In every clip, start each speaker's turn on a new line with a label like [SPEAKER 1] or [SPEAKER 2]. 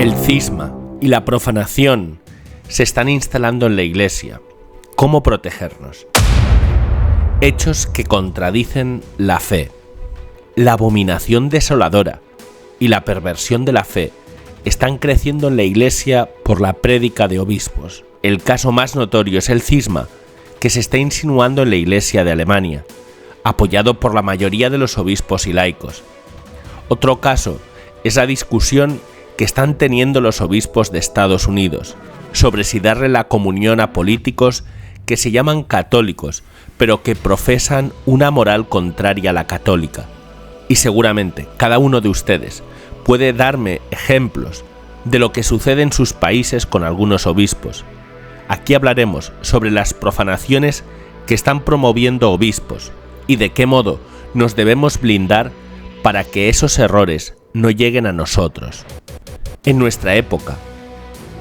[SPEAKER 1] El cisma y la profanación se están instalando en la Iglesia. ¿Cómo protegernos? Hechos que contradicen la fe. La abominación desoladora y la perversión de la fe están creciendo en la Iglesia por la prédica de obispos. El caso más notorio es el cisma que se está insinuando en la Iglesia de Alemania, apoyado por la mayoría de los obispos y laicos. Otro caso es la discusión que están teniendo los obispos de Estados Unidos sobre si darle la comunión a políticos que se llaman católicos, pero que profesan una moral contraria a la católica. Y seguramente cada uno de ustedes puede darme ejemplos de lo que sucede en sus países con algunos obispos. Aquí hablaremos sobre las profanaciones que están promoviendo obispos y de qué modo nos debemos blindar para que esos errores no lleguen a nosotros. En nuestra época,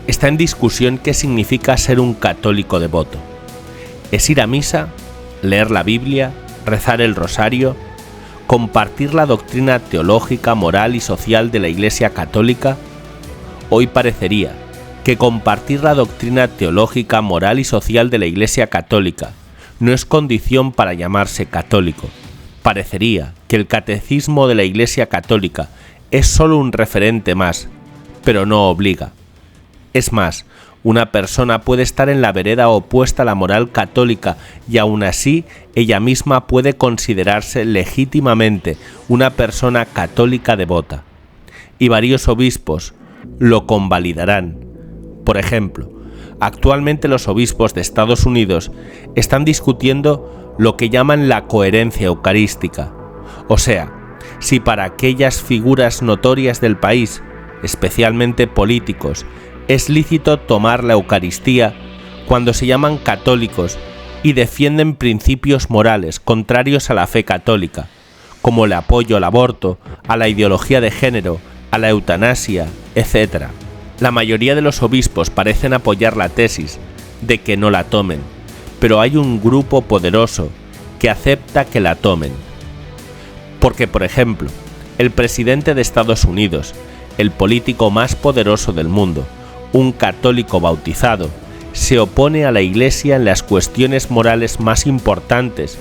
[SPEAKER 1] está en discusión qué significa ser un católico devoto. ¿Es ir a misa, leer la Biblia, rezar el rosario, compartir la doctrina teológica, moral y social de la Iglesia Católica? Hoy parecería que compartir la doctrina teológica, moral y social de la Iglesia Católica no es condición para llamarse católico. Parecería que el catecismo de la Iglesia Católica es solo un referente más, pero no obliga. Es más, una persona puede estar en la vereda opuesta a la moral católica y aún así ella misma puede considerarse legítimamente una persona católica devota. Y varios obispos lo convalidarán. Por ejemplo, actualmente los obispos de Estados Unidos están discutiendo lo que llaman la coherencia eucarística, o sea, si para aquellas figuras notorias del país, especialmente políticos, es lícito tomar la Eucaristía cuando se llaman católicos y defienden principios morales contrarios a la fe católica, como el apoyo al aborto, a la ideología de género, a la eutanasia, etc. La mayoría de los obispos parecen apoyar la tesis de que no la tomen, pero hay un grupo poderoso que acepta que la tomen. Porque, por ejemplo, el presidente de Estados Unidos, el político más poderoso del mundo, un católico bautizado, se opone a la Iglesia en las cuestiones morales más importantes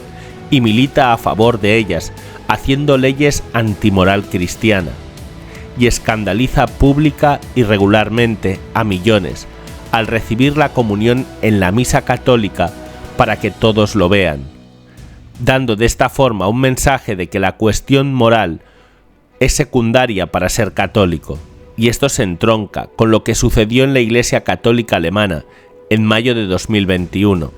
[SPEAKER 1] y milita a favor de ellas, haciendo leyes antimoral cristiana, y escandaliza pública y regularmente a millones al recibir la comunión en la misa católica para que todos lo vean, dando de esta forma un mensaje de que la cuestión moral es secundaria para ser católico. Y esto se entronca con lo que sucedió en la Iglesia Católica Alemana en mayo de 2021.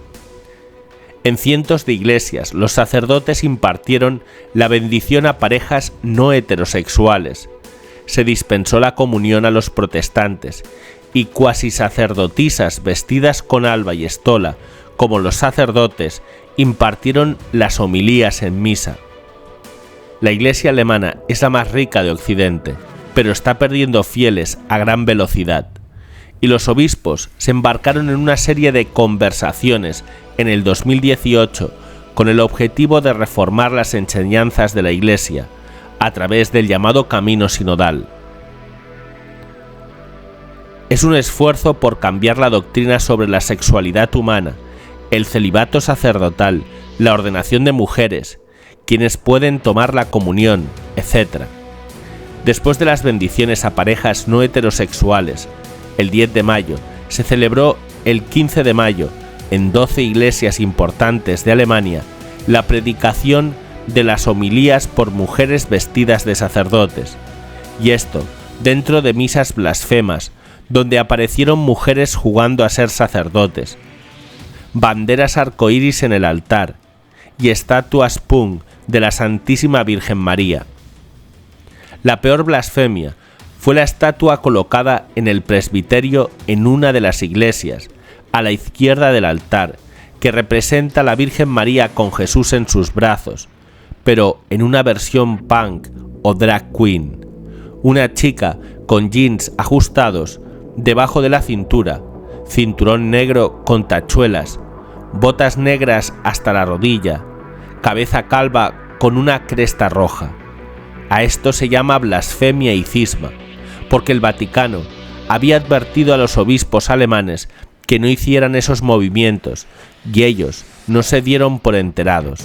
[SPEAKER 1] En cientos de iglesias, los sacerdotes impartieron la bendición a parejas no heterosexuales. Se dispensó la comunión a los protestantes y cuasi sacerdotisas vestidas con alba y estola, como los sacerdotes, impartieron las homilías en misa. La Iglesia alemana es la más rica de Occidente, pero está perdiendo fieles a gran velocidad, y los obispos se embarcaron en una serie de conversaciones en el 2018 con el objetivo de reformar las enseñanzas de la Iglesia a través del llamado camino sinodal. Es un esfuerzo por cambiar la doctrina sobre la sexualidad humana, el celibato sacerdotal, la ordenación de mujeres, quienes pueden tomar la comunión, etc. Después de las bendiciones a parejas no heterosexuales, el 10 de mayo, se celebró el 15 de mayo, en 12 iglesias importantes de Alemania, la predicación de las homilías por mujeres vestidas de sacerdotes, y esto dentro de misas blasfemas, donde aparecieron mujeres jugando a ser sacerdotes, banderas arcoíris en el altar y estatuas punk de la Santísima Virgen María. La peor blasfemia fue la estatua colocada en el presbiterio en una de las iglesias, a la izquierda del altar, que representa a la Virgen María con Jesús en sus brazos, pero en una versión punk o drag queen. Una chica con jeans ajustados debajo de la cintura, cinturón negro con tachuelas, botas negras hasta la rodilla, cabeza calva con una cresta roja. A esto se llama blasfemia y cisma, porque el Vaticano había advertido a los obispos alemanes que no hicieran esos movimientos, y ellos no se dieron por enterados.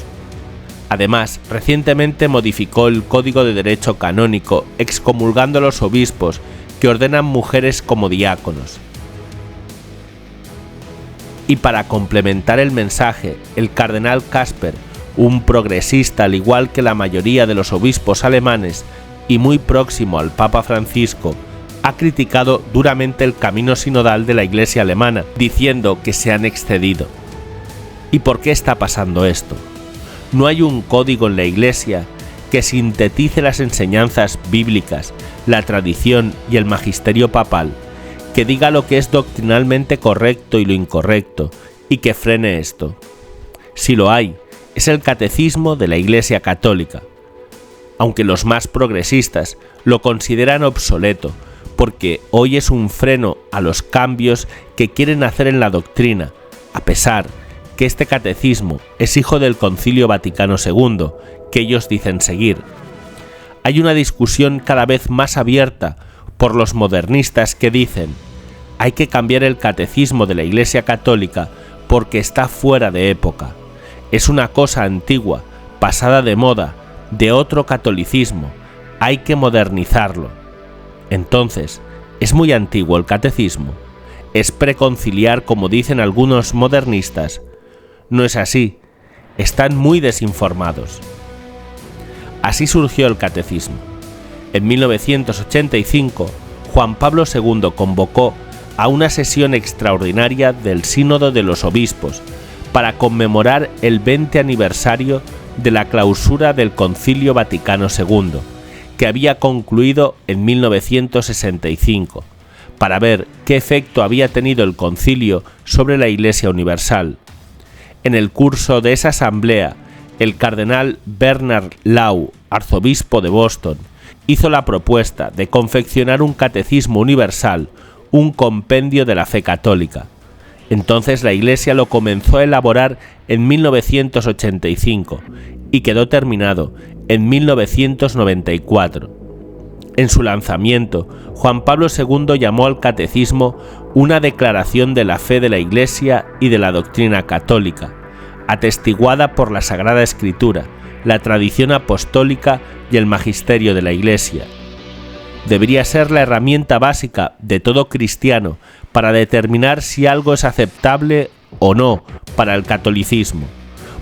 [SPEAKER 1] Además, recientemente modificó el Código de Derecho Canónico, excomulgando a los obispos que ordenan mujeres como diáconos. Y para complementar el mensaje, el cardenal Kasper, un progresista al igual que la mayoría de los obispos alemanes y muy próximo al Papa Francisco, ha criticado duramente el camino sinodal de la Iglesia alemana, diciendo que se han excedido. ¿Y por qué está pasando esto? No hay un código en la Iglesia que sintetice las enseñanzas bíblicas, la tradición y el magisterio papal, que diga lo que es doctrinalmente correcto y lo incorrecto, y que frene esto. Si lo hay, es el Catecismo de la Iglesia Católica, aunque los más progresistas lo consideran obsoleto, porque hoy es un freno a los cambios que quieren hacer en la doctrina, a pesar que este catecismo es hijo del Concilio Vaticano II, que ellos dicen seguir. Hay una discusión cada vez más abierta por los modernistas que dicen: hay que cambiar el catecismo de la Iglesia Católica porque está fuera de época. Es una cosa antigua, pasada de moda, de otro catolicismo. Hay que modernizarlo. Entonces, ¿es muy antiguo el catecismo? ¿Es preconciliar como dicen algunos modernistas? No es así. Están muy desinformados. Así surgió el catecismo. En 1985, Juan Pablo II convocó a una sesión extraordinaria del Sínodo de los Obispos para conmemorar el 20 aniversario de la clausura del Concilio Vaticano II, que había concluido en 1965, para ver qué efecto había tenido el concilio sobre la Iglesia Universal. En el curso de esa asamblea, el cardenal Bernard Law, arzobispo de Boston, hizo la propuesta de confeccionar un catecismo universal, un compendio de la fe católica. Entonces la Iglesia lo comenzó a elaborar en 1985 y quedó terminado en 1994. En su lanzamiento, Juan Pablo II llamó al catecismo una declaración de la fe de la Iglesia y de la doctrina católica, atestiguada por la Sagrada Escritura, la tradición apostólica y el magisterio de la Iglesia. Debería ser la herramienta básica de todo cristiano para determinar si algo es aceptable o no para el catolicismo,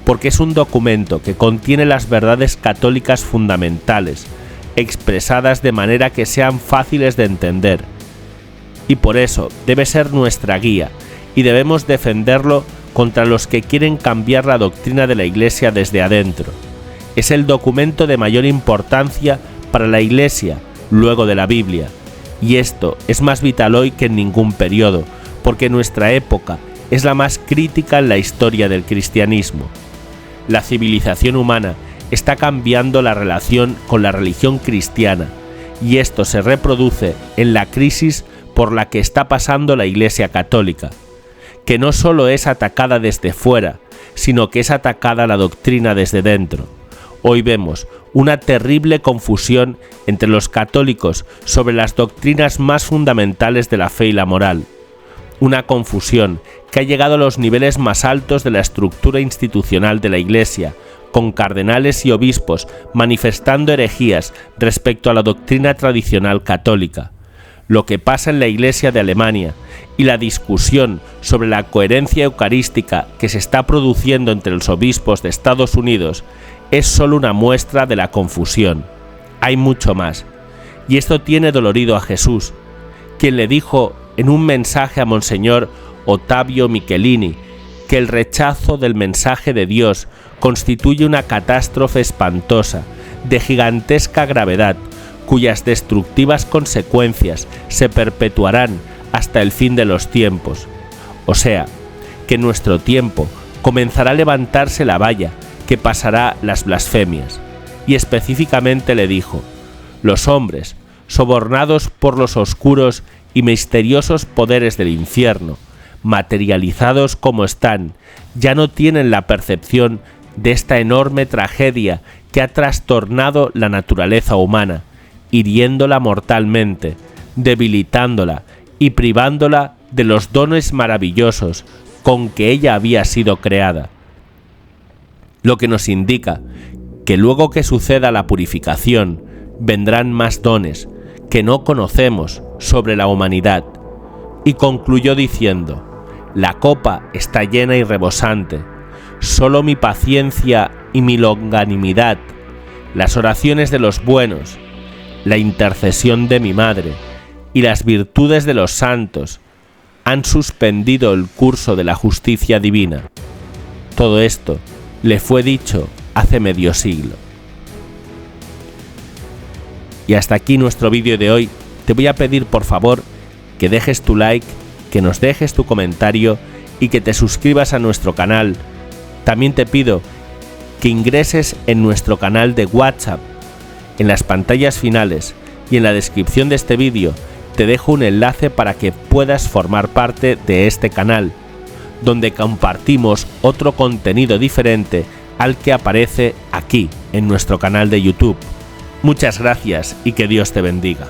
[SPEAKER 1] porque es un documento que contiene las verdades católicas fundamentales, expresadas de manera que sean fáciles de entender. Y por eso debe ser nuestra guía, y debemos defenderlo contra los que quieren cambiar la doctrina de la Iglesia desde adentro. Es el documento de mayor importancia para la Iglesia, luego de la Biblia, y esto es más vital hoy que en ningún periodo, porque nuestra época es la más crítica en la historia del cristianismo. La civilización humana está cambiando la relación con la religión cristiana, y esto se reproduce en la crisis por la que está pasando la Iglesia Católica, que no solo es atacada desde fuera, sino que es atacada la doctrina desde dentro. Hoy vemos una terrible confusión entre los católicos sobre las doctrinas más fundamentales de la fe y la moral. Una confusión que ha llegado a los niveles más altos de la estructura institucional de la Iglesia, con cardenales y obispos manifestando herejías respecto a la doctrina tradicional católica. Lo que pasa en la Iglesia de Alemania y la discusión sobre la coherencia eucarística que se está produciendo entre los obispos de Estados Unidos es solo una muestra de la confusión. Hay mucho más. Y esto tiene dolorido a Jesús, quien le dijo en un mensaje a Monseñor Ottavio Michelini que el rechazo del mensaje de Dios constituye una catástrofe espantosa, de gigantesca gravedad, cuyas destructivas consecuencias se perpetuarán hasta el fin de los tiempos. O sea, que en nuestro tiempo comenzará a levantarse la valla que pasará las blasfemias. Y específicamente le dijo: los hombres, sobornados por los oscuros y misteriosos poderes del infierno, materializados como están, ya no tienen la percepción de esta enorme tragedia que ha trastornado la naturaleza humana, hiriéndola mortalmente, debilitándola y privándola de los dones maravillosos con que ella había sido creada. Lo que nos indica que luego que suceda la purificación, vendrán más dones que no conocemos sobre la humanidad. Y concluyó diciendo: la copa está llena y rebosante. Solo mi paciencia y mi longanimidad, las oraciones de los buenos, la intercesión de mi madre y las virtudes de los santos han suspendido el curso de la justicia divina. Todo esto le fue dicho hace medio siglo. Y hasta aquí nuestro vídeo de hoy. Te voy a pedir por favor que dejes tu like, que nos dejes tu comentario y que te suscribas a nuestro canal. También te pido que ingreses en nuestro canal de WhatsApp. En las pantallas finales y en la descripción de este vídeo te dejo un enlace para que puedas formar parte de este canal, donde compartimos otro contenido diferente al que aparece aquí en nuestro canal de YouTube. Muchas gracias y que Dios te bendiga.